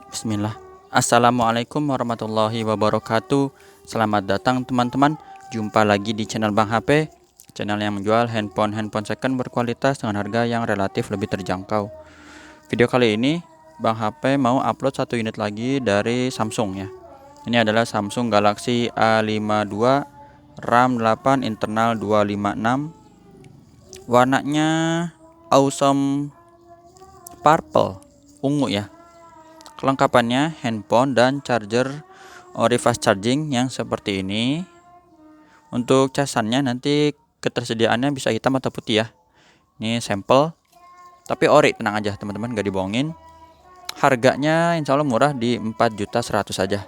Bismillah. Assalamualaikum warahmatullahi wabarakatuh. Selamat datang teman-teman. Jumpa lagi di channel Bang HP, channel yang menjual handphone second berkualitas dengan harga yang relatif lebih terjangkau. Video kali ini Bang HP mau upload satu unit lagi dari Samsung ya. Ini adalah Samsung Galaxy A52, RAM 8, internal 256. Warnanya awesome purple, ungu ya. Kelengkapannya handphone dan charger ori fast charging yang seperti ini. Untuk casannya nanti ketersediaannya bisa hitam atau putih ya. Ini sampel, tapi ori, tenang aja teman-teman, gak dibohongin. Harganya insya Allah murah di 4.100.000 saja.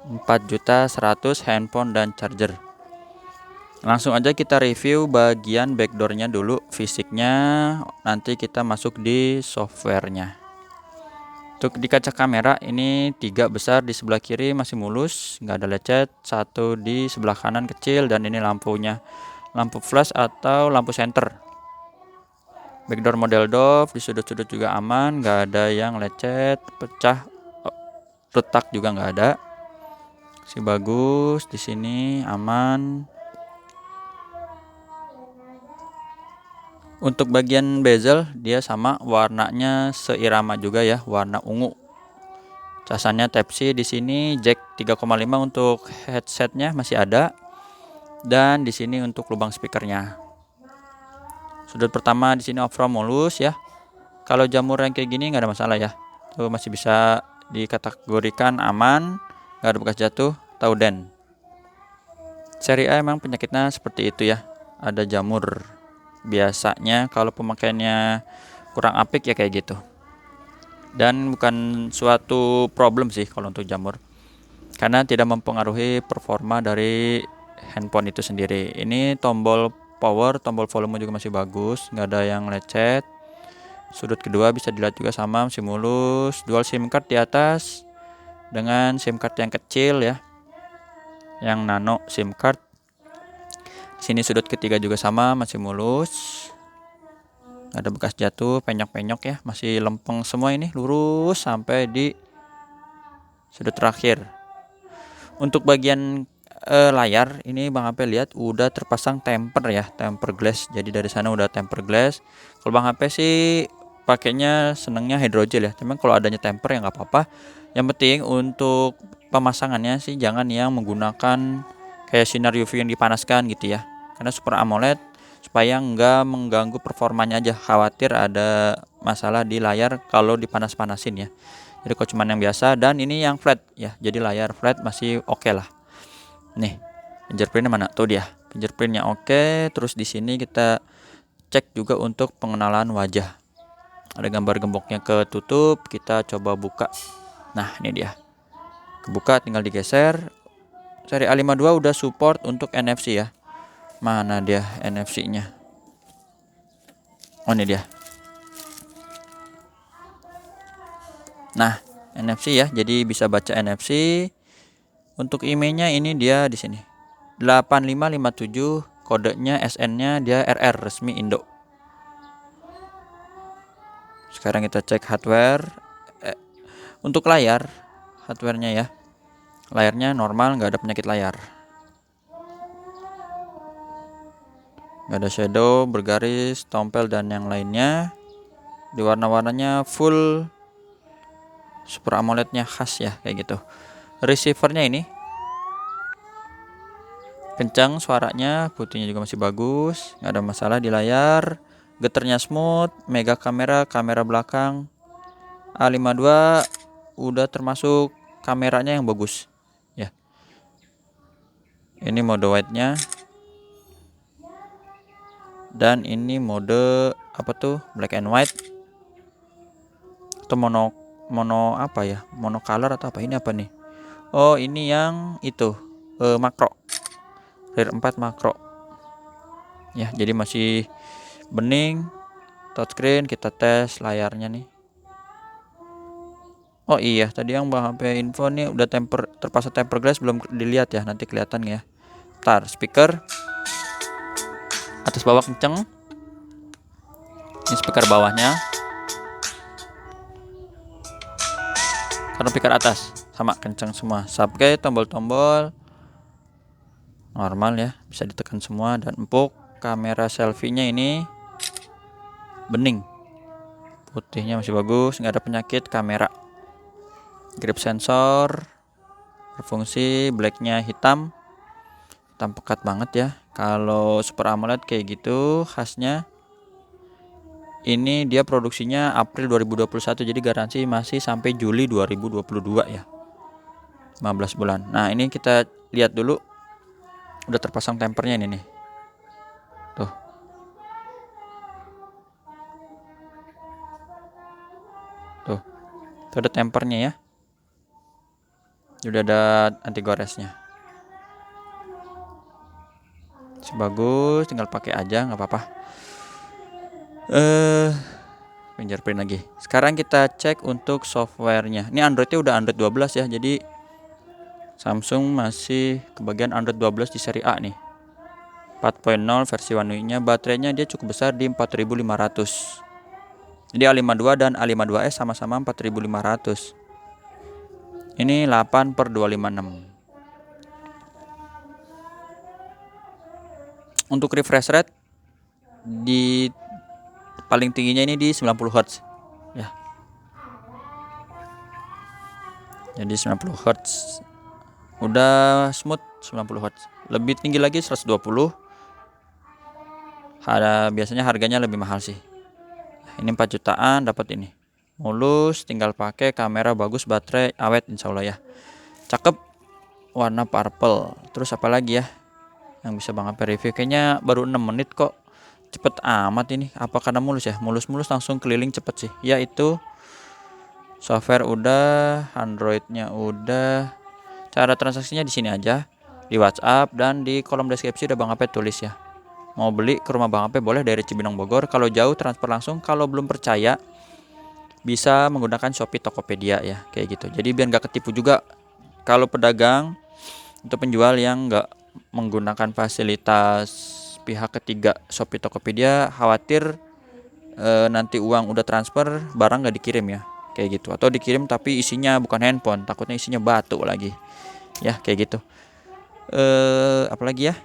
4.100.000 handphone dan charger. Langsung aja kita review bagian backdoornya dulu, fisiknya, nanti kita masuk di softwarenya. Untuk di kaca kamera ini 3 besar, di sebelah kiri masih mulus, nggak ada lecet, satu di sebelah kanan kecil, dan ini lampunya lampu flash atau lampu senter. Backdoor model Dove, di sudut-sudut juga aman, nggak ada yang lecet, pecah, retak juga nggak ada. Si bagus, di sini aman. Untuk bagian bezel dia sama, warnanya seirama juga ya, warna ungu. Casannya Type-C, di sini jack 3,5 untuk headsetnya masih ada, dan di sini untuk lubang speakernya. Sudut pertama di sini off-road mulus ya. Kalau jamur yang kayak gini nggak ada masalah ya, tuh masih bisa dikategorikan aman, nggak ada bekas jatuh, atau den. Seri A emang penyakitnya seperti itu ya, ada jamur. Biasanya kalau pemakaiannya kurang apik ya kayak gitu. Dan bukan suatu problem sih kalau untuk jamur, karena tidak mempengaruhi performa dari handphone itu sendiri. Ini tombol power, tombol volume juga masih bagus, nggak ada yang lecet. Sudut kedua bisa dilihat juga sama, masih mulus. Dual SIM card di atas dengan SIM card yang kecil ya, yang nano SIM card. Sini sudut ketiga juga sama, masih mulus, nggak ada bekas jatuh, penyok-penyok ya, masih lempeng semua, ini lurus sampai di sudut terakhir. Untuk bagian layar ini Bang HP lihat udah terpasang temper ya, temper glass. Jadi dari sana udah temper glass. Kalau Bang HP sih pakainya senengnya hydrogel ya, cuman kalau adanya temper ya nggak apa-apa. Yang penting untuk pemasangannya sih jangan yang menggunakan kayak sinar UV yang dipanaskan gitu ya, karena Super AMOLED, supaya nggak mengganggu performanya aja, khawatir ada masalah di layar kalau dipanas-panasin ya. Jadi kalau cuman yang biasa, dan ini yang flat ya, jadi layar flat masih oke lah. Nih, fingerprintnya mana? Tuh dia, fingerprintnya oke. Terus di sini kita cek juga untuk pengenalan wajah. Ada gambar gemboknya ketutup, kita coba buka. Nah, ini dia. Kebuka, tinggal digeser. Seri A52 udah support untuk NFC ya. Mana dia NFC-nya? Oh, ini dia. Nah, NFC ya, jadi bisa baca NFC. Untuk IMEI-nya ini dia di sini. 8557, kodenya SN-nya dia RR, resmi Indo. Sekarang kita cek hardware. Untuk layar, hardware-nya ya. Layarnya normal, nggak ada penyakit layar. Nggak ada shadow, bergaris, tompel, dan yang lainnya. Di warna-warnanya full Super AMOLED-nya khas ya, kayak gitu. Receiver-nya ini kencang suaranya, putihnya juga masih bagus, nggak ada masalah di layar. Getternya smooth, mega kamera, kamera belakang. A52 udah termasuk kameranya yang bagus ya. Ini mode wide-nya, dan ini mode apa tuh, black and white atau mono apa ya, mono color atau apa, ini apa nih? Oh, ini yang itu makro, rear 4 makro ya, jadi masih bening. Touchscreen, kita tes layarnya nih. Oh iya, tadi yang Bang HP info nih udah terpasang temper glass, belum dilihat ya, nanti kelihatan ya. Tar, speaker atas bawah kenceng. Ini speaker bawahnya. Taruh piker atas, sama kencang semua. Subkey, tombol-tombol normal ya, bisa ditekan semua. Dan empuk. Kamera selfie-nya ini bening, putihnya masih bagus, nggak ada penyakit. Kamera, grip sensor berfungsi, blacknya hitam pekat banget ya. Kalau Super AMOLED kayak gitu khasnya. Ini dia produksinya April 2021, jadi garansi masih sampai Juli 2022 ya, 15 bulan. Nah ini kita lihat dulu, udah terpasang tempernya ini nih, tuh. Tuh, itu ada tempernya ya, udah ada anti goresnya. Bagus, tinggal pakai aja, nggak apa-apa. Fingerprint lagi. Sekarang kita cek untuk softwarenya. Ini Androidnya udah Android 12 ya, jadi Samsung masih kebagian Android 12 di seri A nih, 4.0 versi One UI-nya. Baterainya dia cukup besar di 4500. Jadi A52 dan A52s sama-sama 4500. Ini 8/256. Untuk refresh rate di paling tingginya ini di 90 Hz ya. Jadi 90 Hz udah smooth. 90 Hz lebih tinggi lagi 120. Biasanya harganya lebih mahal sih. Ini 4 jutaan dapat ini. Mulus, tinggal pakai, kamera bagus, baterai awet insyaallah ya. Cakep, warna purple. Terus apa lagi ya yang bisa Bang Ape review? Kayaknya baru 6 menit kok, cepet amat ini. Apa karena mulus ya? Mulus-mulus langsung keliling cepet sih. Yaitu software udah, Androidnya udah. Cara transaksinya di sini aja, di WhatsApp, dan di kolom deskripsi udah Bang Ape tulis ya. Mau beli ke rumah Bang Ape boleh dari Cibinong Bogor. Kalau jauh transfer langsung. Kalau belum percaya bisa menggunakan Shopee, Tokopedia ya, kayak gitu. Jadi biar nggak ketipu juga. Kalau pedagang untuk penjual yang nggak menggunakan fasilitas pihak ketiga Shopee, Tokopedia, khawatir nanti uang udah transfer barang nggak dikirim ya, kayak gitu. Atau dikirim tapi isinya bukan handphone, takutnya isinya batu lagi ya, kayak gitu. Apalagi ya,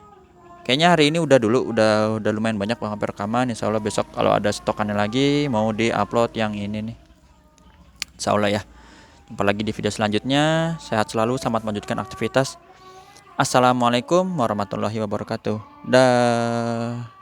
kayaknya hari ini udah dulu, udah lumayan banyak Bang Ape rekaman. Insya Allah besok kalau ada stokannya lagi mau di-upload yang ini nih, insya Allah ya. Jumpa lagi di video selanjutnya. Sehat selalu, selamat melanjutkan aktivitas. Assalamualaikum warahmatullahi wabarakatuh. Dah.